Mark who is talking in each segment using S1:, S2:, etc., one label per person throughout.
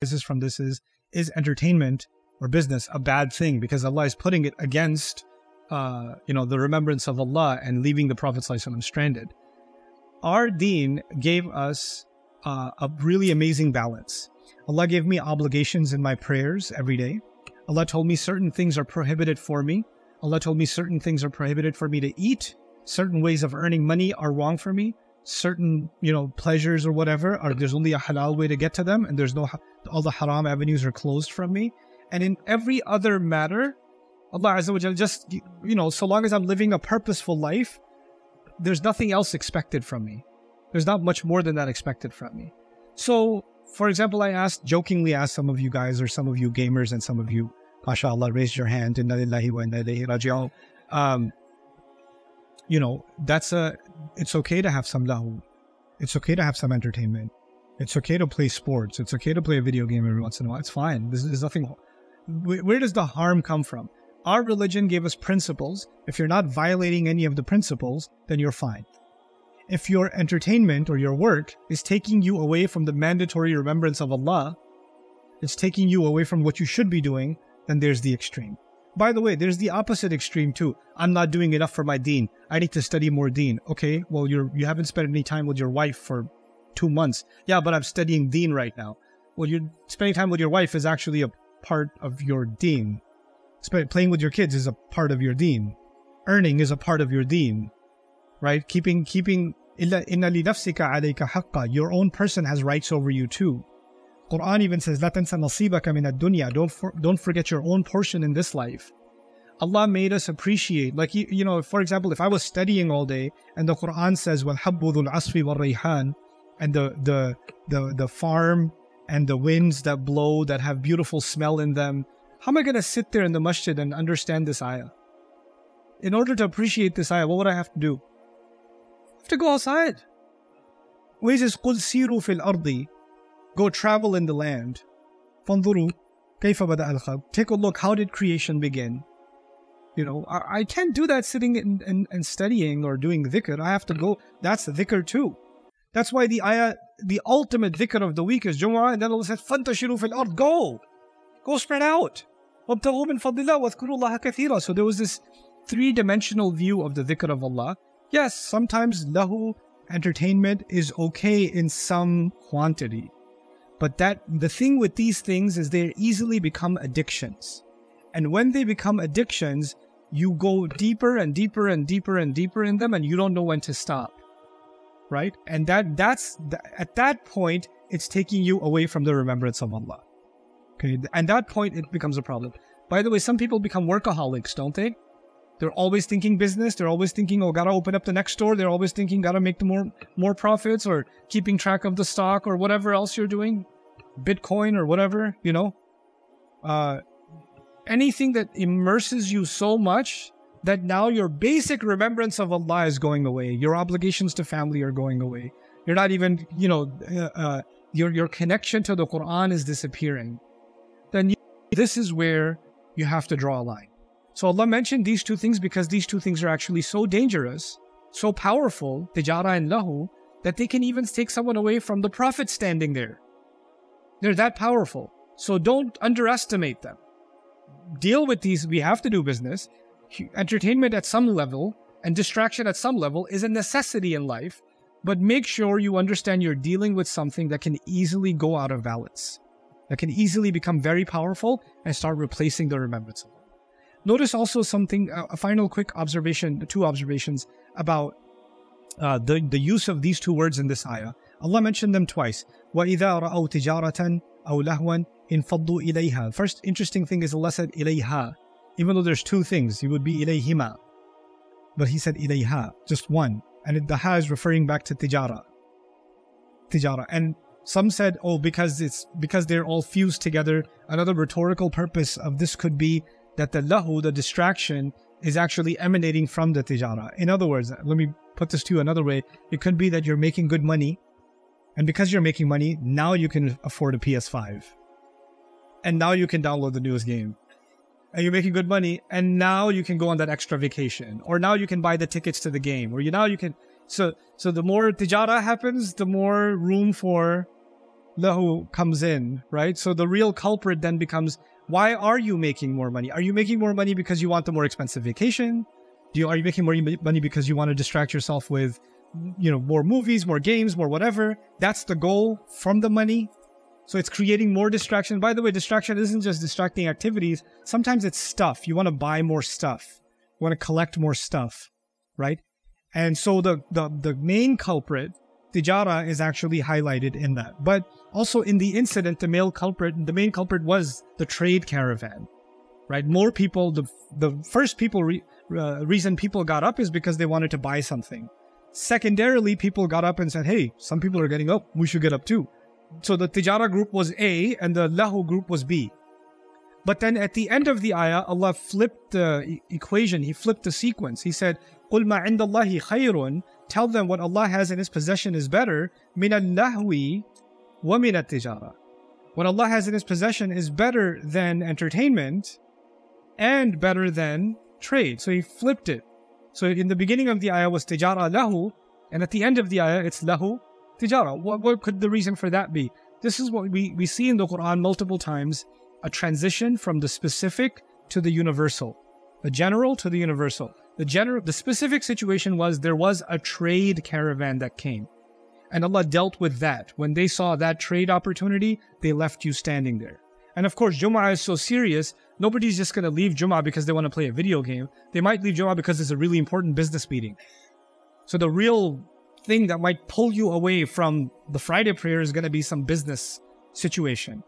S1: emphasis from this is entertainment or business a bad thing? Because Allah is putting it against, the remembrance of Allah and leaving the Prophet ﷺ stranded. Our deen gave us a really amazing balance. Allah gave me obligations in my prayers every day. Allah told me certain things are prohibited for me. Allah told me certain things are prohibited for me to eat. Certain ways of earning money are wrong for me. Certain, pleasures or whatever, there's only a halal way to get to them, and all the haram avenues are closed from me. And in every other matter, Allah Azza wa Jalla just, so long as I'm living a purposeful life, there's nothing else expected from me. There's not much more than that expected from me. So, for example, I jokingly asked some of you guys, or some of you gamers, and some of you, mashallah, raised your hand, inna lillahi wa inna ilayhi raji'un. It's okay to have some lahu. It's okay to have some entertainment. It's okay to play sports. It's okay to play a video game every once in a while. It's fine. There's nothing. Where does the harm come from? Our religion gave us principles. If you're not violating any of the principles, then you're fine. If your entertainment or your work is taking you away from the mandatory remembrance of Allah, it's taking you away from what you should be doing, then there's the extreme. By the way, there's the opposite extreme too. I'm not doing enough for my deen. I need to study more deen. Okay, well, you haven't spent any time with your wife for 2 months. Yeah, but I'm studying deen right now. Well, you're spending time with your wife is actually a part of your deen. Playing with your kids is a part of your deen. Earning is a part of your deen. Right? Keeping inna li nafsika alayka haqqa. Your own person has rights over you too. Quran even says, "La tansa nasibaka min ad-dunya." Don't forget your own portion in this life. Allah made us appreciate, like, for example, if I was studying all day and the Quran says, "Wal habbu dhul asfi wal rayhan," and the farm and the winds that blow that have beautiful smell in them, how am I going to sit there in the masjid and understand this ayah? In order to appreciate this ayah, what would I have to do? I have to go outside. Where it says, "Qul siru fil ardi," go travel in the land. Fanzuru kayfa bada al-khalq. Take a look, how did creation begin? I can't do that sitting and studying or doing dhikr. I have to go. That's the dhikr too. That's why the ayah, the ultimate dhikr of the week is Jumu'ah, and then Allah says, "Fantashiru fil ard." Go spread out. وَابْتَغُوا مِنْ فَضْلِ اللَّهِ وَاذْكُرُوا اللَّهَ كَثِيرًا. So there was this three-dimensional view of the dhikr of Allah. Yes, sometimes lahu, entertainment, is okay in some quantity. But the thing with these things is they easily become addictions. And when they become addictions, you go deeper and deeper and deeper and deeper in them, and you don't know when to stop. Right? And at that point, it's taking you away from the remembrance of Allah. Okay, and that point, it becomes a problem. By the way, some people become workaholics, don't they? They're always thinking business. They're always thinking, oh, gotta open up the next store. They're always thinking, gotta make the more profits, or keeping track of the stock, or whatever else you're doing. Bitcoin or whatever, anything that immerses you so much that now your basic remembrance of Allah is going away. Your obligations to family are going away. You're not even, your connection to the Quran is disappearing. Then this is where you have to draw a line. So Allah mentioned these two things because these two things are actually so dangerous, so powerful, tijara and lahu, that they can even take someone away from the Prophet standing there. They're that powerful. So don't underestimate them. Deal with these. We have to do business. Entertainment at some level and distraction at some level is a necessity in life, but make sure you understand you're dealing with something that can easily go out of balance, that can easily become very powerful and start replacing the remembrance of Allah. Notice also something, a final quick observation, 2 observations about the use of these 2 words in this ayah. Allah mentioned them twice. وَإِذَا رَأَوْا تِجَارَةً أَوْ لَهْوًا انفضوا إليها. First interesting thing is Allah said إليها. Even though there's 2 things, it would be إليهما. But He said إليها, just one. And the ha is referring back to tijara. And some said, oh, because they're all fused together. Another rhetorical purpose of this could be that the lahu, the distraction, is actually emanating from the tijara. In other words, let me put this to you another way. It could be that you're making good money, and because you're making money, now you can afford a PS5. And now you can download the newest game. And you're making good money, and now you can go on that extra vacation. Or now you can buy the tickets to the game. Or now you can... So the more tijara happens, the more room for, lahu comes in, right? So the real culprit then becomes, why are you making more money? Are you making more money because you want the more expensive vacation? Are you making more money because you want to distract yourself with, more movies, more games, more whatever? That's the goal from the money. So it's creating more distraction. By the way, distraction isn't just distracting activities. Sometimes it's stuff. You want to buy more stuff. You want to collect more stuff, right? And so the main culprit, tijara, is actually highlighted in that. But also in the incident, the main culprit was the trade caravan, right? More people, the first reason people got up is because they wanted to buy something. Secondarily, people got up and said, hey, some people are getting up, we should get up too. So the tijara group was A and the lahu group was B. But then at the end of the ayah, Allah flipped the equation. He flipped the sequence. He said, قُلْ مَا عِنْدَ اللَّهِ خَيْرٌ. Tell them what Allah has in His possession is better. مِنَ اللَّهْوِ وَمِنَ التِّجَارَةِ. What Allah has in His possession is better than entertainment and better than trade. So He flipped it. So in the beginning of the ayah was tijara lahu, and at the end of the ayah it's lahu tijara. What could the reason for that be? This is what we see in the Quran multiple times, a transition from the specific to the universal, the general to the universal. The specific situation was there was a trade caravan that came, and Allah dealt with that. When they saw that trade opportunity, they left you standing there. And of course, Jum'ah is so serious, nobody's just going to leave Jum'ah because they want to play a video game. They might leave Jum'ah because it's a really important business meeting. So the real thing that might pull you away from the Friday prayer is going to be some business situation.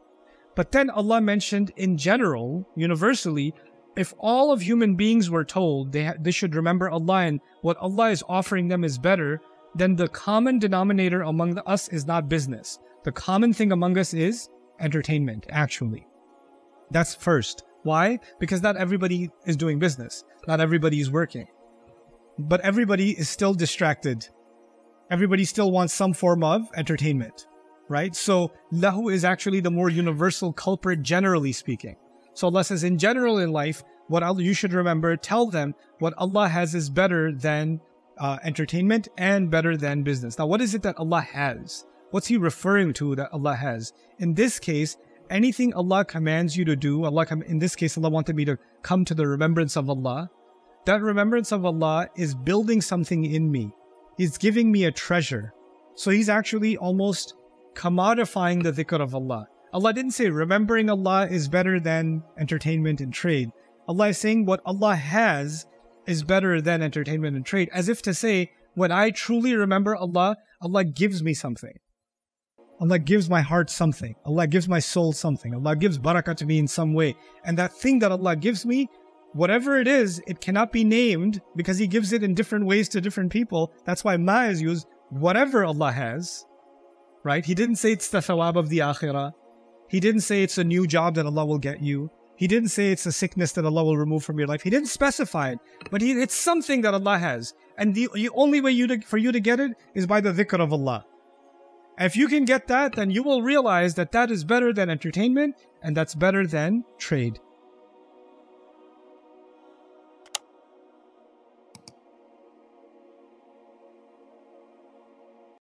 S1: But then Allah mentioned in general, universally, if all of human beings were told they should remember Allah and what Allah is offering them is better, then the common denominator among us is not business. The common thing among us is entertainment, actually. That's first. Why? Because not everybody is doing business. Not everybody is working. But everybody is still distracted. Everybody still wants some form of entertainment, right? So lahu is actually the more universal culprit, generally speaking. So Allah says, in general in life, you should remember, tell them what Allah has is better than entertainment and better than business. Now, what is it that Allah has? What's He referring to that Allah has? In this case, anything Allah commands you to do, in this case, Allah wanted me to come to the remembrance of Allah. That remembrance of Allah is building something in me. He's giving me a treasure. So He's actually almost commodifying the dhikr of Allah. Allah didn't say remembering Allah is better than entertainment and trade. Allah is saying what Allah has is better than entertainment and trade. As if to say, when I truly remember Allah, Allah gives me something. Allah gives my heart something. Allah gives my soul something. Allah gives barakah to me in some way. And that thing that Allah gives me, whatever it is, it cannot be named because He gives it in different ways to different people. That's why ma is used. Whatever Allah has, right? He didn't say it's the thawab of the akhirah. He didn't say it's a new job that Allah will get you. He didn't say it's a sickness that Allah will remove from your life. He didn't specify it. But it's something that Allah has. And the only way for you to get it is by the dhikr of Allah. If you can get that, then you will realize that that is better than entertainment and that's better than trade.